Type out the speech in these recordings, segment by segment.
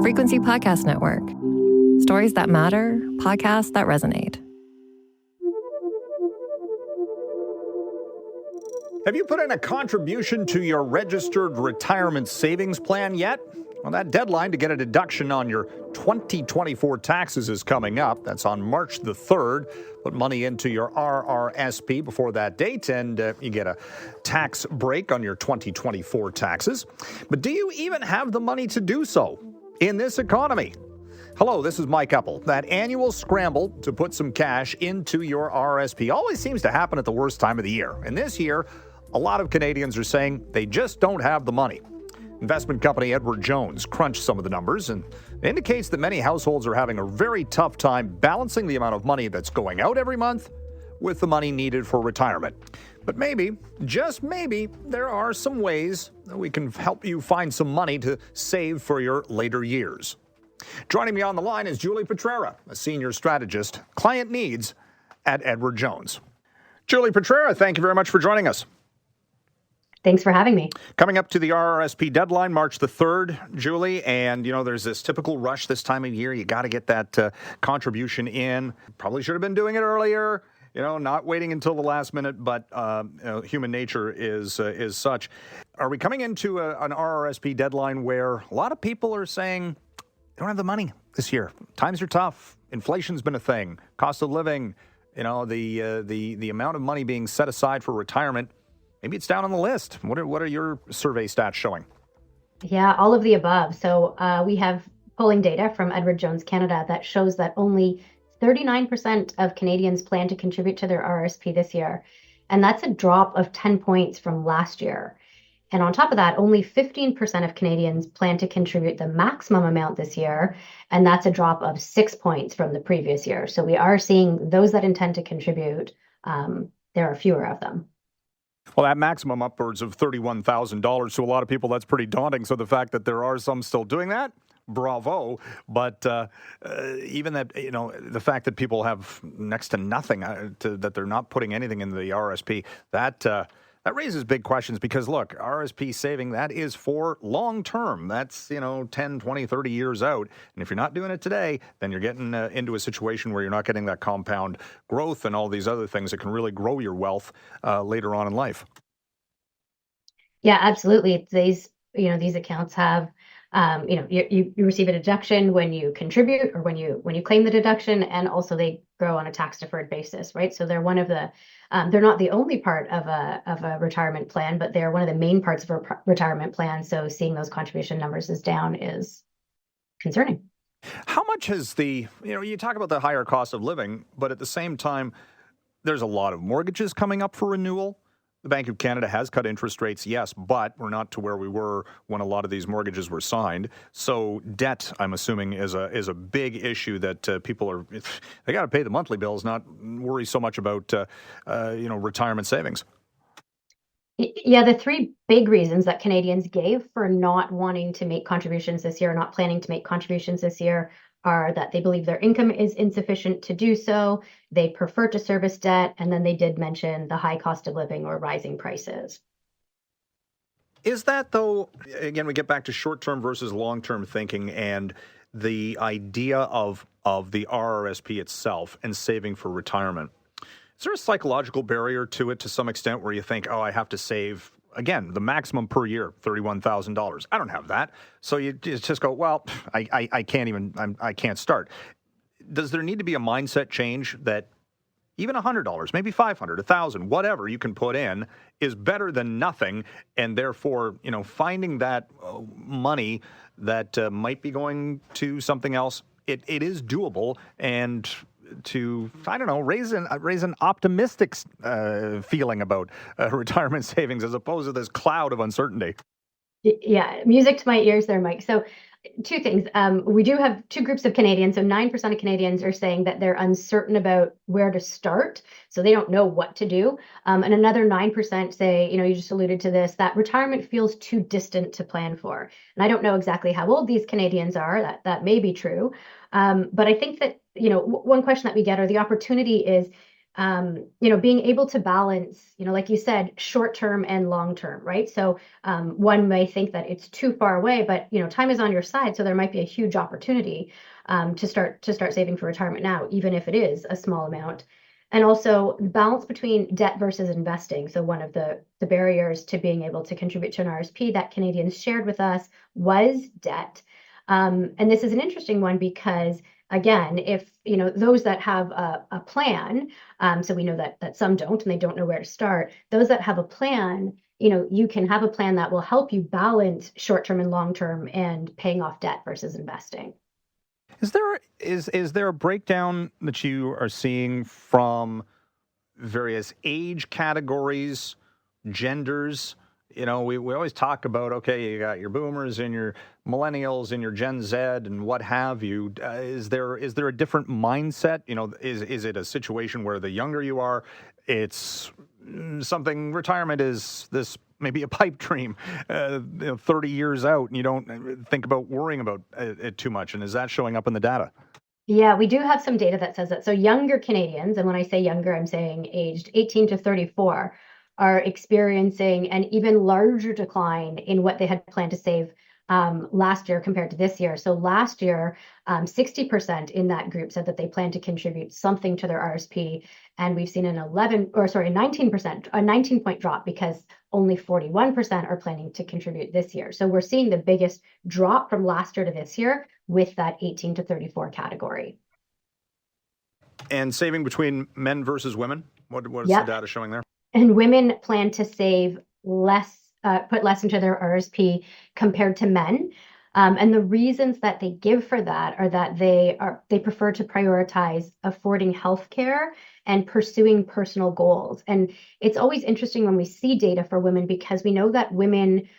Frequency Podcast Network. Stories that matter, podcasts that resonate. Have you put in a contribution to your registered retirement savings plan yet? Well, that deadline to get a deduction on your 2024 taxes is coming up. That's on March the 3rd. Put money into your RRSP before that date, and you get a tax break on your 2024 taxes. But do you even have the money to do so in this economy? Hello, this is Mike Eppel. That annual scramble to put some cash into your RRSP always seems to happen at the worst time of the year. And this year, a lot of Canadians are saying they just don't have the money. Investment company Edward Jones crunched some of the numbers and indicates that many households are having a very tough time balancing the amount of money that's going out every month with the money needed for retirement. But maybe, just maybe, there are some ways that we can help you find some money to save for your later years. Joining me on the line is Julie Petrera, a senior strategist, client needs at Edward Jones. Julie Petrera, thank you very much for joining us. Thanks for having me. Coming up to the RRSP deadline, March the 3rd, Julie, and, there's this typical rush this time of year. You got to get that contribution in. Probably should have been doing it earlier, not waiting until the last minute, but human nature is such. Are we coming into an RRSP deadline where a lot of people are saying they don't have the money this year? Times are tough. Inflation's been a thing. Cost of living, the amount of money being set aside for retirement, maybe it's down on the list. What are your survey stats showing? Yeah, all of the above. So we have polling data from Edward Jones Canada that shows that only 39% of Canadians plan to contribute to their RRSP this year. And that's a drop of 10 points from last year. And on top of that, only 15% of Canadians plan to contribute the maximum amount this year. And that's a drop of 6 points from the previous year. So we are seeing those that intend to contribute, there are fewer of them. Well, that maximum upwards of $31,000 to a lot of people, that's pretty daunting. So the fact that there are some still doing that, bravo. But even that, the fact that people have next to nothing, that they're not putting anything into the RSP, that raises big questions because, look, RSP saving, that is for long term. That's, 10, 20, 30 years out. And if you're not doing it today, then you're getting into a situation where you're not getting that compound growth and all these other things that can really grow your wealth later on in life. Yeah, absolutely. These accounts have, you receive a deduction when you contribute or when you claim the deduction, and also they grow on a tax deferred basis, right? So they're one of the they're not the only part of a retirement plan, but they're one of the main parts of a retirement plan. So seeing those contribution numbers is down is concerning. How much has you talk about the higher cost of living, but at the same time, there's a lot of mortgages coming up for renewal. The Bank of Canada has cut interest rates, yes, but we're not to where we were when a lot of these mortgages were signed. So debt, I'm assuming, is a big issue that people they got to pay the monthly bills, not worry so much about retirement savings. Yeah, the three big reasons that Canadians gave for not wanting to make contributions this year, not planning to make contributions this year, are that they believe their income is insufficient to do so, they prefer to service debt, and then they did mention the high cost of living or rising prices. Is that, though, again, we get back to short-term versus long-term thinking and the idea of the RRSP itself and saving for retirement. Is there a psychological barrier to it to some extent where you think, I have to save, again, the maximum per year, $31,000. I don't have that. So you just go, well, I can't start. Does there need to be a mindset change that even $100, maybe $500, $1,000, whatever you can put in is better than nothing, and therefore, finding that money that might be going to something else, it is doable, and to, raise an optimistic feeling about retirement savings as opposed to this cloud of uncertainty. Yeah, music to my ears there, Mike. So two things. We do have two groups of Canadians. So 9% of Canadians are saying that they're uncertain about where to start. So they don't know what to do. And another 9% say, you just alluded to this, that retirement feels too distant to plan for. And I don't know exactly how old these Canadians are. That may be true. But I think that, one question that we get, or the opportunity is, being able to balance, like you said, short term and long term, right? So one may think that it's too far away, but time is on your side, so there might be a huge opportunity to start saving for retirement now, even if it is a small amount. And also the balance between debt versus investing. So one of the barriers to being able to contribute to an RSP that Canadians shared with us was debt. And this is an interesting one because again, if those that have a plan, so we know that some don't and they don't know where to start. Those that have a plan, you can have a plan that will help you balance short-term and long-term and paying off debt versus investing. Is there a breakdown that you are seeing from various age categories, genders? We always talk about, okay, you got your boomers and your millennials and your Gen Z and what have you. Is there a different mindset? Is it a situation where the younger you are, it's something, retirement is this maybe a pipe dream 30 years out, and you don't think about worrying about it too much? And is that showing up in the data? Yeah, we do have some data that says that. So younger Canadians, and when I say younger, I'm saying aged 18 to 34, are experiencing an even larger decline in what they had planned to save last year compared to this year. So last year, 60% in that group said that they plan to contribute something to their RSP. And we've seen a 19%, a 19-point drop because only 41% are planning to contribute this year. So we're seeing the biggest drop from last year to this year with that 18 to 34 category. And saving between men versus women, what is the data showing there? And women plan to save less, put less into their RSP compared to men. And the reasons that they give for that are that they prefer to prioritize affording healthcare and pursuing personal goals. And it's always interesting when we see data for women because we know that women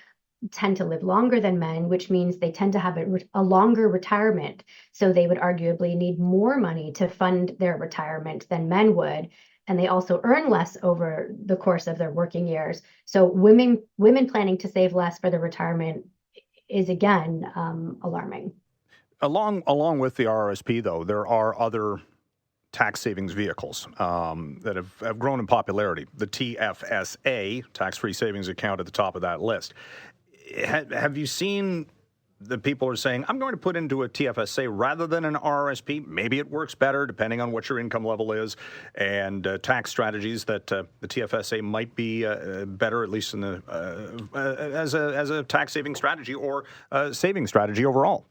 tend to live longer than men, which means they tend to have a longer retirement. So they would arguably need more money to fund their retirement than men would. And they also earn less over the course of their working years. So women planning to save less for their retirement is again alarming. Along with the RRSP, though, there are other tax savings vehicles that have grown in popularity. The TFSA, tax-free savings account, at the top of that list. Have you seen the people are saying, I'm going to put into a TFSA rather than an RRSP? Maybe it works better depending on what your income level is, and tax strategies that the TFSA might be better, at least in the as a tax saving strategy or saving strategy overall.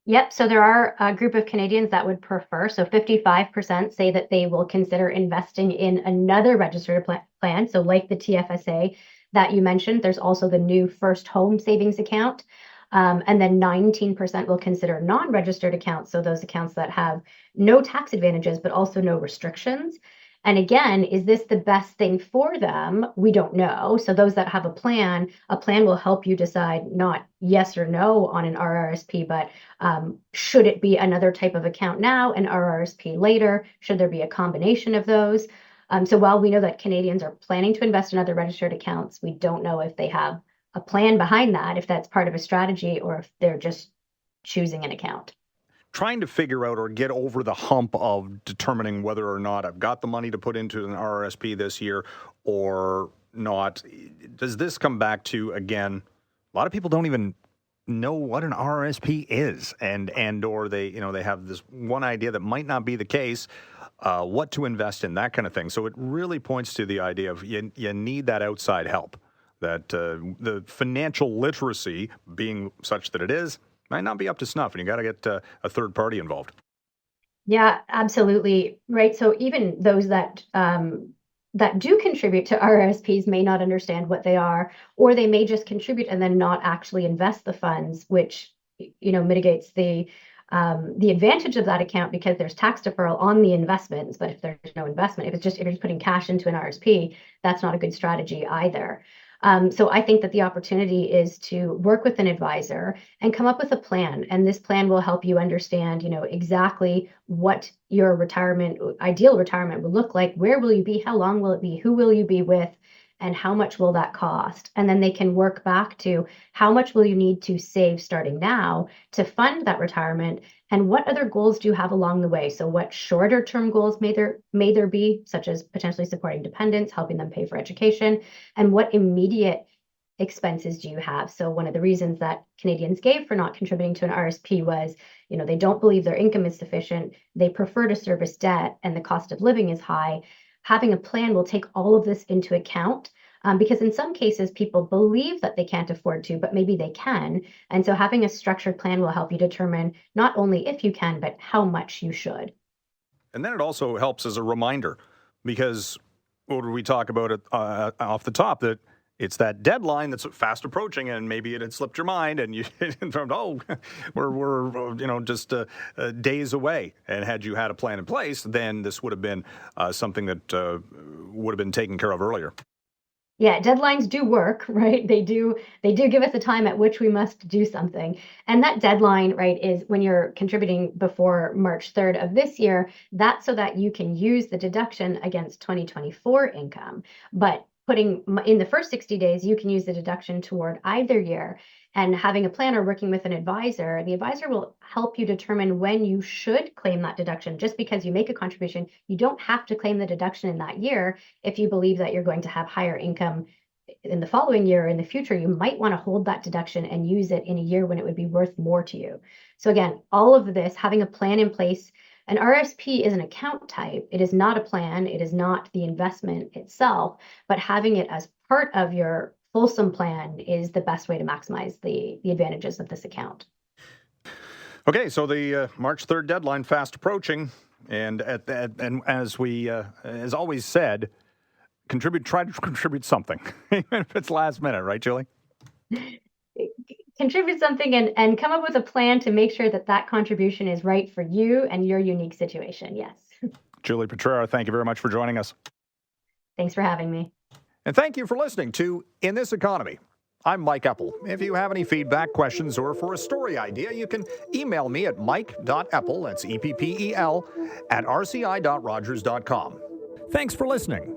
Yep. So there are a group of Canadians that would prefer. So 55% say that they will consider investing in another registered plan. So like the TFSA that you mentioned, there's also the new First Home Savings Account. And then 19% will consider non-registered accounts. So those accounts that have no tax advantages, but also no restrictions. And again, is this the best thing for them? We don't know. So those that have a plan will help you decide not yes or no on an RRSP, but should it be another type of account now, an RRSP later? Should there be a combination of those? So while we know that Canadians are planning to invest in other registered accounts, we don't know if they have a plan behind that, if that's part of a strategy or if they're just choosing an account. Trying to figure out or get over the hump of determining whether or not I've got the money to put into an RRSP this year or not. Does this come back to, again, a lot of people don't even know what an RRSP is, and or they have this one idea that might not be the case, what to invest in, that kind of thing. So it really points to the idea of you need that outside help, that the financial literacy being such that it is might not be up to snuff, and you got to get a third party involved. Yeah, absolutely. Right. So even those that do contribute to RRSPs may not understand what they are, or they may just contribute and then not actually invest the funds, which mitigates the advantage of that account because there's tax deferral on the investments. But if there's no investment, if you're just putting cash into an RRSP, that's not a good strategy either. So I think that the opportunity is to work with an advisor and come up with a plan. And this plan will help you understand, exactly what your ideal retirement will look like. Where will you be? How long will it be? Who will you be with? and how much will that cost? And then they can work back to how much will you need to save starting now to fund that retirement, and what other goals do you have along the way? So what shorter term goals may there be, such as potentially supporting dependents, helping them pay for education, and what immediate expenses do you have? So one of the reasons that Canadians gave for not contributing to an RSP was, they don't believe their income is sufficient. They prefer to service debt, and the cost of living is high. Having a plan will take all of this into account, because in some cases people believe that they can't afford to, but maybe they can. And so having a structured plan will help you determine not only if you can, but how much you should. And then it also helps as a reminder, because what did we talk about it off the top, that it's that deadline that's fast approaching, and maybe it had slipped your mind, and you we're just days away. And had you had a plan in place, then this would have been something that would have been taken care of earlier. Yeah, deadlines do work, right? They do give us a time at which we must do something. And that deadline, right, is when you're contributing before March 3rd of this year. That's so that you can use the deduction against 2024 income. But putting in the first 60 days, you can use the deduction toward either year. And having a plan or working with an advisor, the advisor will help you determine when you should claim that deduction. Just because you make a contribution, you don't have to claim the deduction in that year. If you believe that you're going to have higher income in the following year or in the future, you might want to hold that deduction and use it in a year when it would be worth more to you. So again, all of this, having a plan in place. An RSP is an account type. It is not a plan. It is not the investment itself, but having it as part of your fulsome plan is the best way to maximize the advantages of this account. Okay, so the March 3rd deadline fast approaching, and and as we as always said, try to contribute something, even if it's last minute, right, Julie? Contribute something and come up with a plan to make sure that contribution is right for you and your unique situation. Yes. Julie Petrera, thank you very much for joining us. Thanks for having me. And thank you for listening to In This Economy. I'm Mike Eppel. If you have any feedback, questions, or for a story idea, you can email me at mike.eppel, that's EPPEL, @rci.rogers.com. Thanks for listening.